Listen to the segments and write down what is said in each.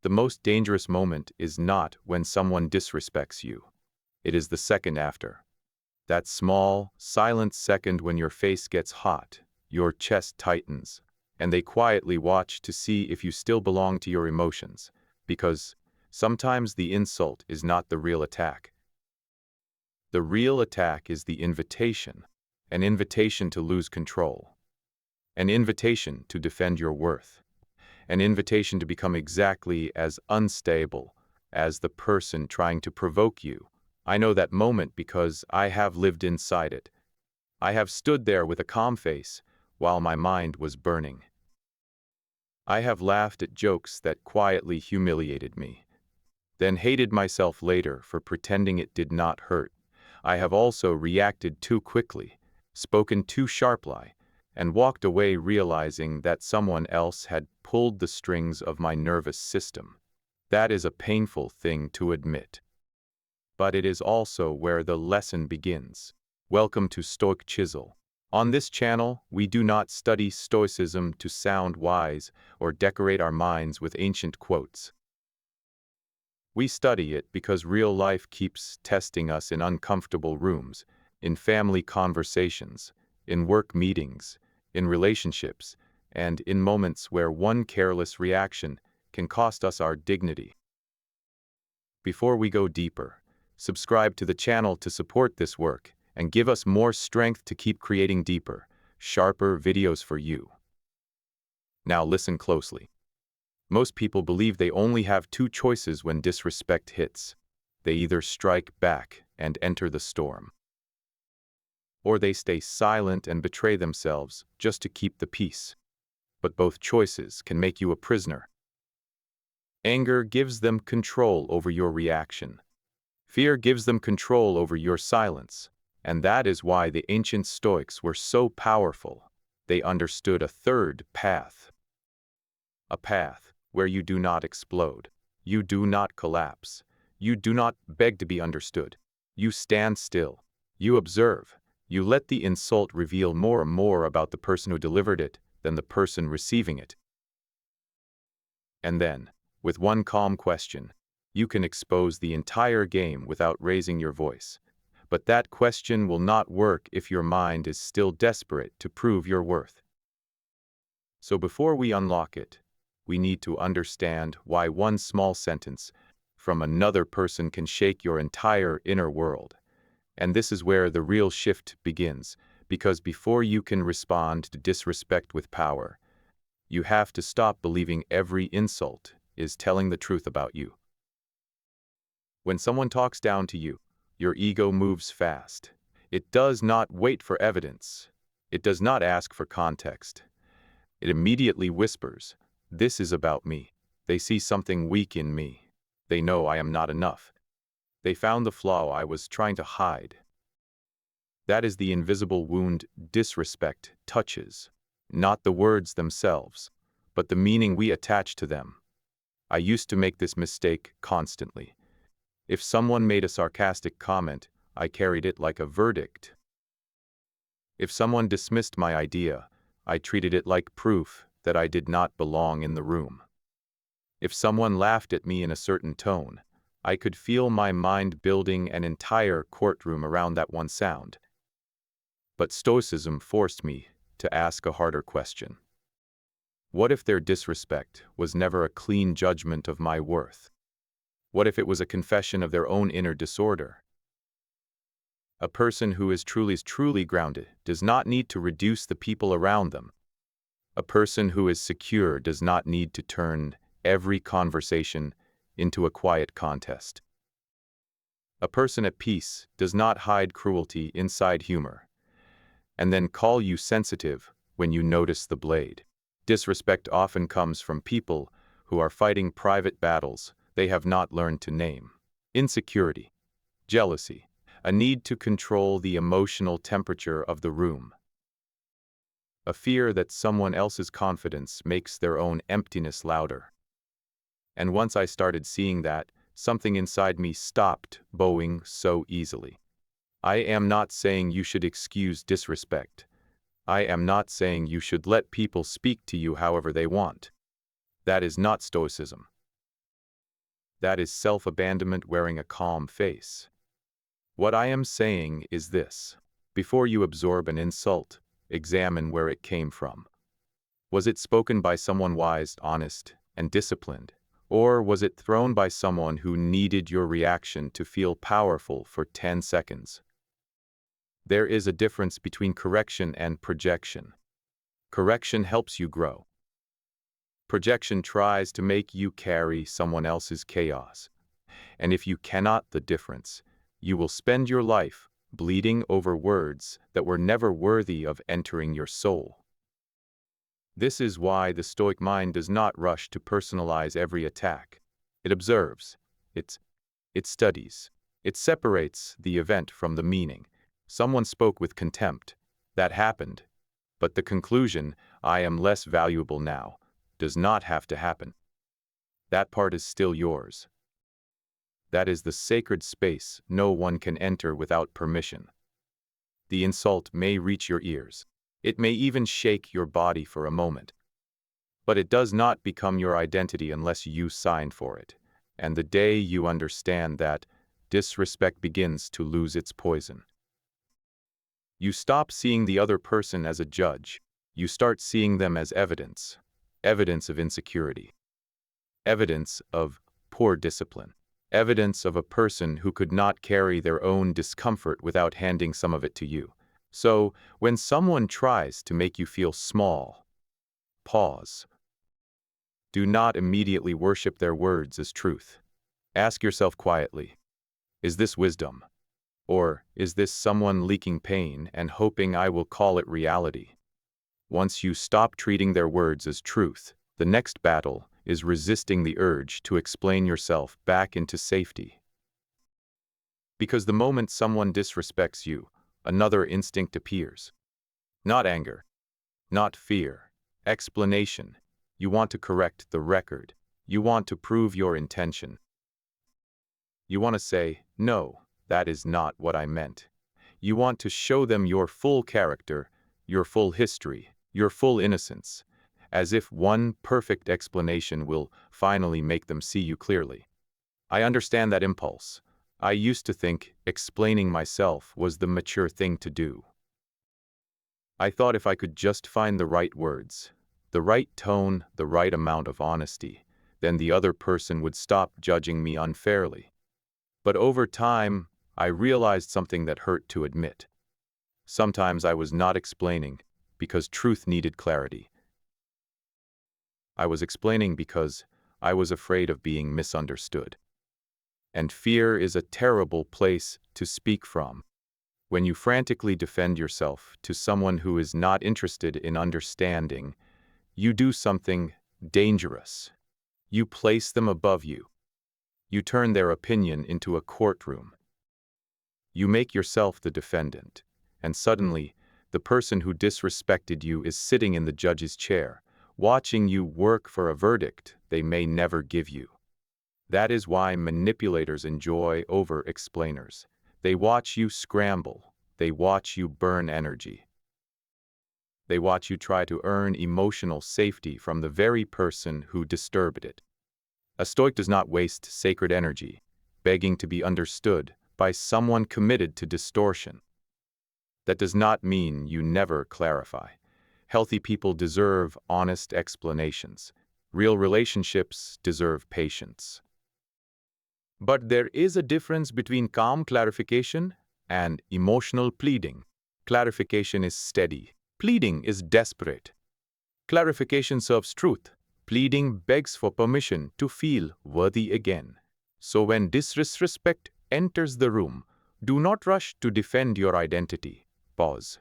The most dangerous moment is not when someone disrespects you. It is the second after. That small, silent second when your face gets hot, your chest tightens, and they quietly watch to see if you still belong to your emotions, because sometimes the insult is not the real attack. The real attack is the invitation, an invitation to lose control, an invitation to defend your worth, an invitation to become exactly as unstable as the person trying to provoke you. I know that moment because I have lived inside it. I have stood there with a calm face while my mind was burning. I have laughed at jokes that quietly humiliated me, then hated myself later for pretending it did not hurt. I have also reacted too quickly, spoken too sharply, and walked away realizing that someone else had pulled the strings of my nervous system. That is a painful thing to admit. But it is also where the lesson begins. Welcome to Stoic Chisel. On this channel, we do not study Stoicism to sound wise or decorate our minds with ancient quotes. We study it because real life keeps testing us in uncomfortable rooms, in family conversations, in work meetings, in relationships, and in moments where one careless reaction can cost us our dignity. Before we go deeper, subscribe to the channel to support this work and give us more strength to keep creating deeper, sharper videos for you. Now listen closely. Most people believe they only have two choices when disrespect hits. They either strike back and enter the storm, or they stay silent and betray themselves just to keep the peace. But both choices can make you a prisoner. Anger gives them control over your reaction. Fear gives them control over your silence. And that is why the ancient Stoics were so powerful. They understood a third path. A path where you do not explode. You do not collapse. You do not beg to be understood. You stand still. You observe. You let the insult reveal more and more about the person who delivered it than the person receiving it. And then, with one calm question, you can expose the entire game without raising your voice. But that question will not work if your mind is still desperate to prove your worth. So before we unlock it, we need to understand why one small sentence from another person can shake your entire inner world. And this is where the real shift begins, because before you can respond to disrespect with power, you have to stop believing every insult is telling the truth about you. When someone talks down to you, your ego moves fast. It does not wait for evidence. It does not ask for context. It immediately whispers, "This is about me." They see something weak in me. They know I am not enough. They found the flaw I was trying to hide. That is the invisible wound disrespect touches, not the words themselves, but the meaning we attach to them. I used to make this mistake constantly. If someone made a sarcastic comment, I carried it like a verdict. If someone dismissed my idea, I treated it like proof that I did not belong in the room. If someone laughed at me in a certain tone, I could feel my mind building an entire courtroom around that one sound. But Stoicism forced me to ask a harder question. What if their disrespect was never a clean judgment of my worth? What if it was a confession of their own inner disorder? A person who is truly grounded does not need to reduce the people around them. A person who is secure does not need to turn every conversation into a quiet contest. A person at peace does not hide cruelty inside humor, and then call you sensitive when you notice the blade. Disrespect often comes from people who are fighting private battles they have not learned to name. Insecurity, jealousy, a need to control the emotional temperature of the room. A fear that someone else's confidence makes their own emptiness louder. And once I started seeing that, something inside me stopped bowing so easily. I am not saying you should excuse disrespect. I am not saying you should let people speak to you however they want. That is not Stoicism. That is self-abandonment wearing a calm face. What I am saying is this. Before you absorb an insult, examine where it came from. Was it spoken by someone wise, honest, and disciplined? Or was it thrown by someone who needed your reaction to feel powerful for 10 seconds? There is a difference between correction and projection. Correction helps you grow. Projection tries to make you carry someone else's chaos. And if you cannot the difference, you will spend your life bleeding over words that were never worthy of entering your soul. This is why the Stoic mind does not rush to personalize every attack. It observes, it studies, it separates the event from the meaning. Someone spoke with contempt. That happened. But the conclusion, I am less valuable now, does not have to happen. That part is still yours. That is the sacred space no one can enter without permission. The insult may reach your ears. It may even shake your body for a moment. But it does not become your identity unless you sign for it. And the day you understand that, disrespect begins to lose its poison. You stop seeing the other person as a judge. You start seeing them as evidence. Evidence of insecurity. Evidence of poor discipline. Evidence of a person who could not carry their own discomfort without handing some of it to you. So, when someone tries to make you feel small, pause. Do not immediately worship their words as truth. Ask yourself quietly, is this wisdom? Or is this someone leaking pain and hoping I will call it reality? Once you stop treating their words as truth, the next battle is resisting the urge to explain yourself back into safety. Because the moment someone disrespects you, another instinct appears. Not anger, not fear, explanation. You want to correct the record. You want to prove your intention. You want to say, no, that is not what I meant. You want to show them your full character, your full history, your full innocence, as if one perfect explanation will finally make them see you clearly. I understand that impulse. I used to think explaining myself was the mature thing to do. I thought if I could just find the right words, the right tone, the right amount of honesty, then the other person would stop judging me unfairly. But over time, I realized something that hurt to admit. Sometimes I was not explaining because truth needed clarity. I was explaining because I was afraid of being misunderstood. And fear is a terrible place to speak from. When you frantically defend yourself to someone who is not interested in understanding, you do something dangerous. You place them above you. You turn their opinion into a courtroom. You make yourself the defendant, and suddenly, the person who disrespected you is sitting in the judge's chair, watching you work for a verdict they may never give you. That is why manipulators enjoy over-explainers. They watch you scramble. They watch you burn energy. They watch you try to earn emotional safety from the very person who disturbed it. A Stoic does not waste sacred energy, begging to be understood by someone committed to distortion. That does not mean you never clarify. Healthy people deserve honest explanations. Real relationships deserve patience. But there is a difference between calm clarification and emotional pleading. Clarification is steady. Pleading is desperate. Clarification serves truth. Pleading begs for permission to feel worthy again. So when disrespect enters the room, do not rush to defend your identity. Pause.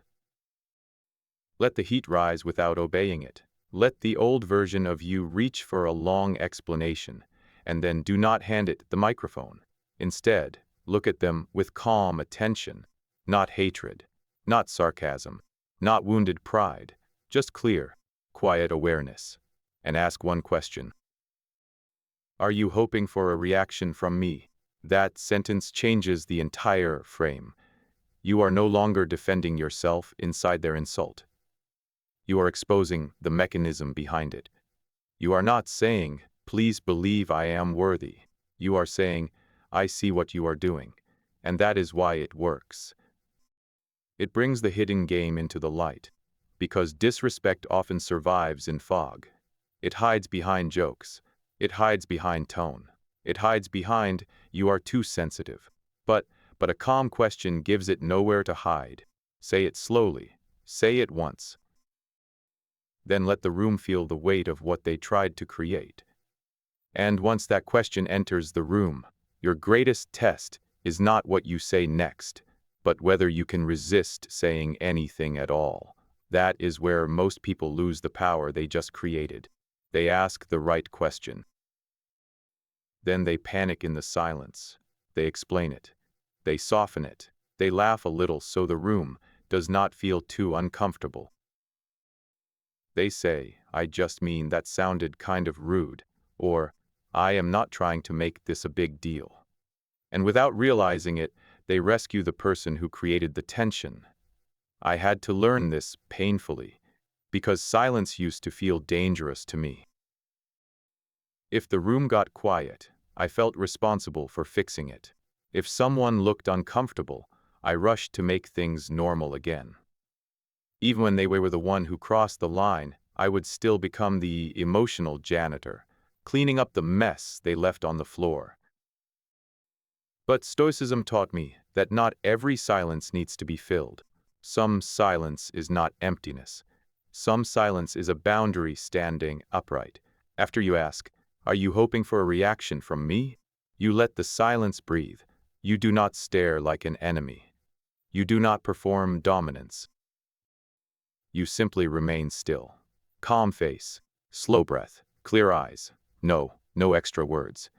Let the heat rise without obeying it. Let the old version of you reach for a long explanation, and then do not hand it the microphone. Instead, look at them with calm attention, not hatred, not sarcasm, not wounded pride, just clear, quiet awareness. And ask one question. Are you hoping for a reaction from me? That sentence changes the entire frame. You are no longer defending yourself inside their insult. You are exposing the mechanism behind it. You are not saying, please believe I am worthy. You are saying, I see what you are doing, and that is why it works. It brings the hidden game into the light, because disrespect often survives in fog. It hides behind jokes. It hides behind tone. It hides behind, you are too sensitive. But a calm question gives it nowhere to hide. Say it slowly. Say it once. Then let the room feel the weight of what they tried to create. And once that question enters the room, your greatest test is not what you say next, but whether you can resist saying anything at all. That is where most people lose the power they just created. They ask the right question. Then they panic in the silence. They explain it. They soften it. They laugh a little so the room does not feel too uncomfortable. They say, I just mean that sounded kind of rude, or I am not trying to make this a big deal. And without realizing it, they rescue the person who created the tension. I had to learn this painfully, because silence used to feel dangerous to me. If the room got quiet, I felt responsible for fixing it. If someone looked uncomfortable, I rushed to make things normal again. Even when they were the one who crossed the line, I would still become the emotional janitor, cleaning up the mess they left on the floor. But Stoicism taught me that not every silence needs to be filled. Some silence is not emptiness. Some silence is a boundary standing upright. After you ask, are you hoping for a reaction from me? You let the silence breathe. You do not stare like an enemy. You do not perform dominance. You simply remain still. Calm face, slow breath, clear eyes. No extra words.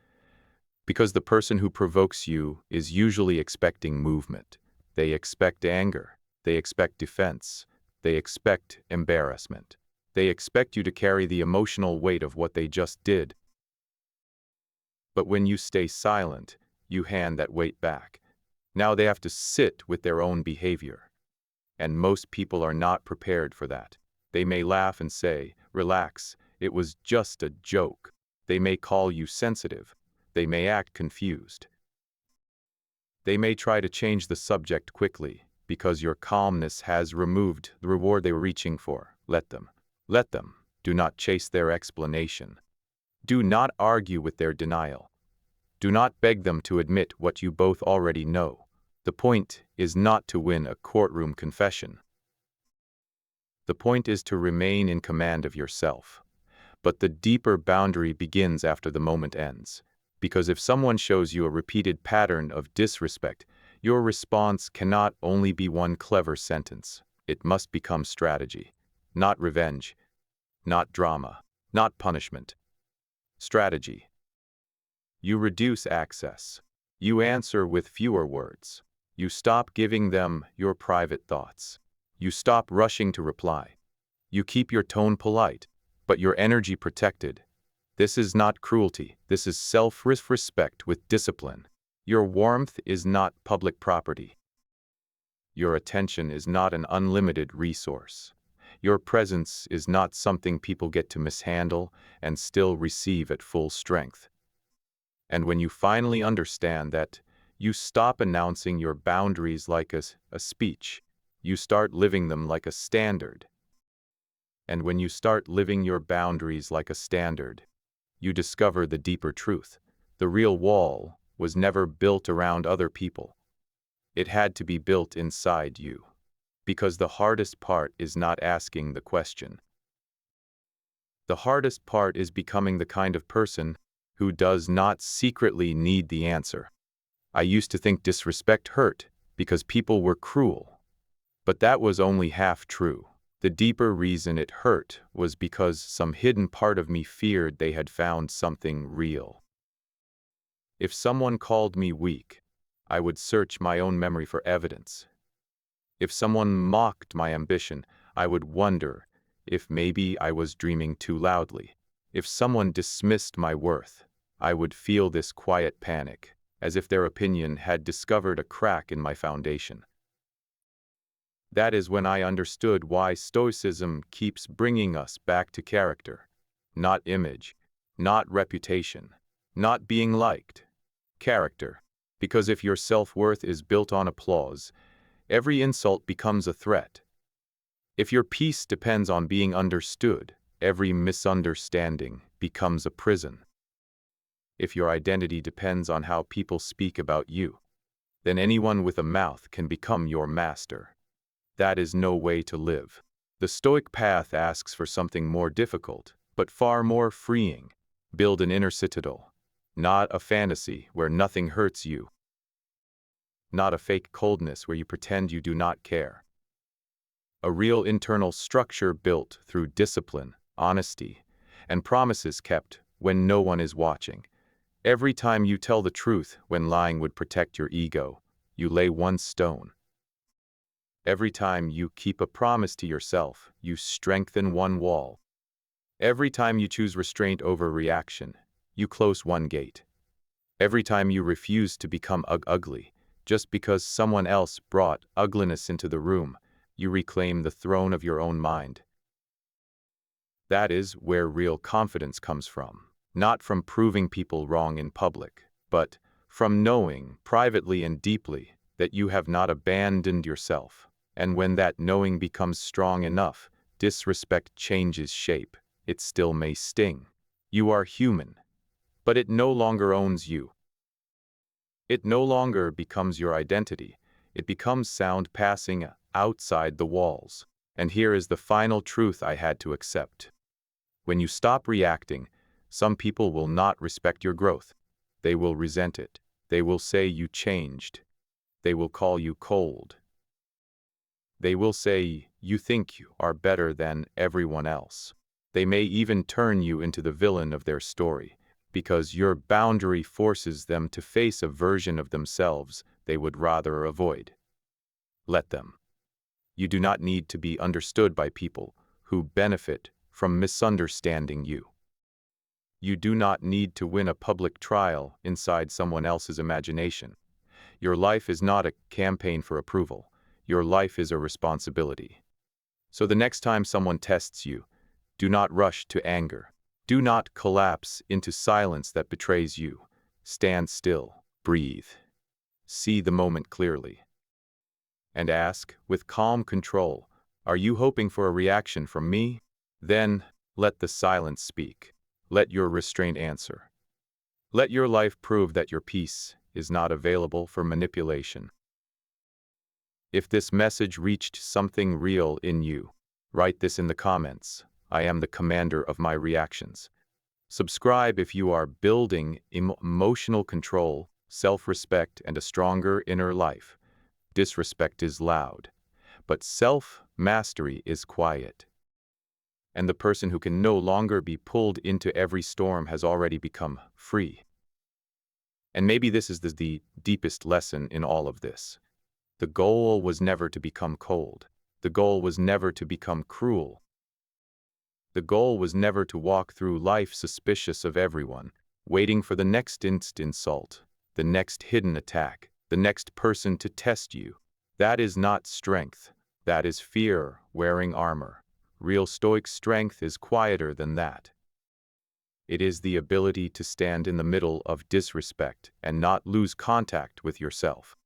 Because the person who provokes you is usually expecting movement. They expect anger. They expect defense. They expect embarrassment. They expect you to carry the emotional weight of what they just did. But when you stay silent, you hand that weight back. Now they have to sit with their own behavior. And most people are not prepared for that. They may laugh and say, relax, it was just a joke. They may call you sensitive. They may act confused. They may try to change the subject quickly because your calmness has removed the reward they were reaching for. Let them. Let them. Do not chase their explanation. Do not argue with their denial. Do not beg them to admit what you both already know. The point is not to win a courtroom confession. The point is to remain in command of yourself. But the deeper boundary begins after the moment ends. Because if someone shows you a repeated pattern of disrespect, your response cannot only be one clever sentence. It must become strategy. Not revenge. Not drama. Not punishment. Strategy. You reduce access. You answer with fewer words. You stop giving them your private thoughts. You stop rushing to reply. You keep your tone polite, but your energy protected. This is not cruelty. This is self-respect with discipline. Your warmth is not public property. Your attention is not an unlimited resource. Your presence is not something people get to mishandle and still receive at full strength. And when you finally understand that, you stop announcing your boundaries like a speech. You start living them like a standard. And when you start living your boundaries like a standard, you discover the deeper truth. The real wall was never built around other people. It had to be built inside you. Because the hardest part is not asking the question. The hardest part is becoming the kind of person who does not secretly need the answer. I used to think disrespect hurt because people were cruel. But that was only half true. The deeper reason it hurt was because some hidden part of me feared they had found something real. If someone called me weak, I would search my own memory for evidence. If someone mocked my ambition, I would wonder if maybe I was dreaming too loudly. If someone dismissed my worth, I would feel this quiet panic, as if their opinion had discovered a crack in my foundation. That is when I understood why Stoicism keeps bringing us back to character, not image, not reputation, not being liked, Character. Because if your self-worth is built on applause, every insult becomes a threat. If your peace depends on being understood, every misunderstanding becomes a prison. If your identity depends on how people speak about you, then anyone with a mouth can become your master. That is no way to live. The Stoic path asks for something more difficult, but far more freeing. Build an inner citadel, not a fantasy where nothing hurts you, not a fake coldness where you pretend you do not care. A real internal structure built through discipline, honesty, and promises kept when no one is watching. Every time you tell the truth when lying would protect your ego, you lay one stone. Every time you keep a promise to yourself, you strengthen one wall. Every time you choose restraint over reaction, you close one gate. Every time you refuse to become ugly, just because someone else brought ugliness into the room, you reclaim the throne of your own mind. That is where real confidence comes from, not from proving people wrong in public, but from knowing, privately and deeply, that you have not abandoned yourself. And when that knowing becomes strong enough, disrespect changes shape. It still may sting. You are human, but it no longer owns you. It no longer becomes your identity. It becomes sound passing outside the walls. And here is the final truth I had to accept. When you stop reacting, some people will not respect your growth. They will resent it. They will say you changed. They will call you cold. They will say you think you are better than everyone else. They may even turn you into the villain of their story, because your boundary forces them to face a version of themselves they would rather avoid. Let them. You do not need to be understood by people who benefit from misunderstanding you. You do not need to win a public trial inside someone else's imagination. Your life is not a campaign for approval. Your life is a responsibility. So the next time someone tests you, do not rush to anger. Do not collapse into silence that betrays you. Stand still, breathe, see the moment clearly, and ask, with calm control, are you hoping for a reaction from me? Then, let the silence speak. Let your restraint answer. Let your life prove that your peace is not available for manipulation. If this message reached something real in you, write this in the comments. I am the commander of my reactions. Subscribe if you are building emotional control, self-respect, and a stronger inner life. Disrespect is loud, but self-mastery is quiet. And the person who can no longer be pulled into every storm has already become free. And maybe this is the deepest lesson in all of this. The goal was never to become cold. The goal was never to become cruel. The goal was never to walk through life suspicious of everyone, waiting for the next insult, the next hidden attack, the next person to test you. That is not strength. That is fear wearing armor. Real Stoic strength is quieter than that. It is the ability to stand in the middle of disrespect and not lose contact with yourself.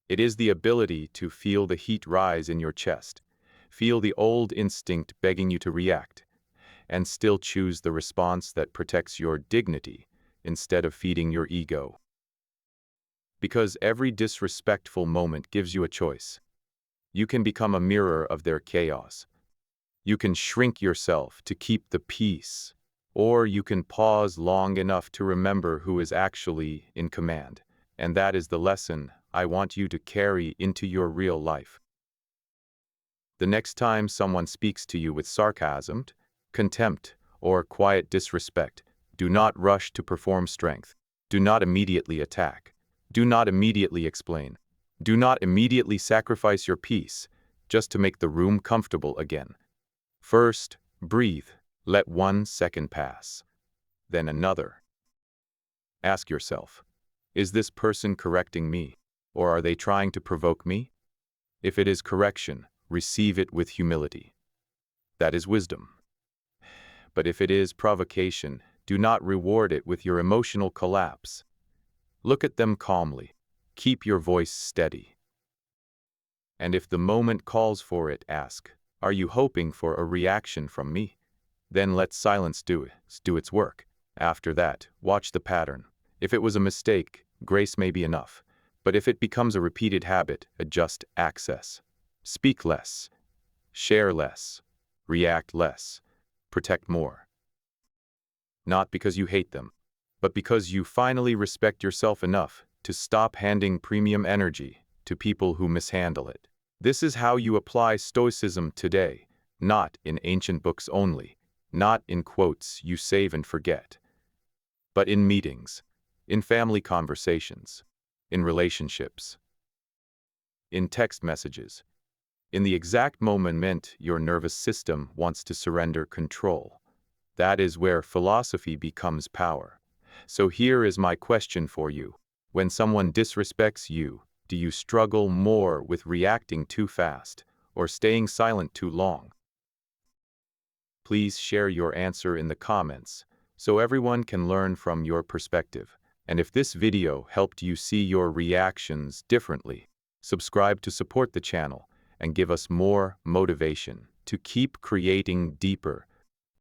It is the ability to feel the heat rise in your chest, feel the old instinct begging you to react, and still choose the response that protects your dignity instead of feeding your ego. Because every disrespectful moment gives you a choice. You can become a mirror of their chaos. You can shrink yourself to keep the peace, or you can pause long enough to remember who is actually in command. And that is the lesson I want you to carry into your real life. The next time someone speaks to you with sarcasm, contempt, or quiet disrespect, do not rush to perform strength. Do not immediately attack. Do not immediately explain. Do not immediately sacrifice your peace just to make the room comfortable again. First, breathe. Let 1 second pass. Then another. Ask yourself, is this person correcting me, or are they trying to provoke me? If it is correction, receive it with humility. That is wisdom. But if it is provocation, do not reward it with your emotional collapse. Look at them calmly. Keep your voice steady. And if the moment calls for it, ask, "Are you hoping for a reaction from me?" Then let silence do its work. After that, watch the pattern. If it was a mistake, grace may be enough. But if it becomes a repeated habit, adjust access. Speak less. Share less. React less. Protect more. Not because you hate them, but because you finally respect yourself enough to stop handing premium energy to people who mishandle it. This is how you apply Stoicism today, not in ancient books only, not in quotes you save and forget, but in meetings, in family conversations, in relationships, in text messages, in the exact moment your nervous system wants to surrender control. That is where philosophy becomes power. So here is my question for you. When someone disrespects you, do you struggle more with reacting too fast or staying silent too long? Please share your answer in the comments so everyone can learn from your perspective. And if this video helped you see your reactions differently, subscribe to support the channel and give us more motivation to keep creating deeper,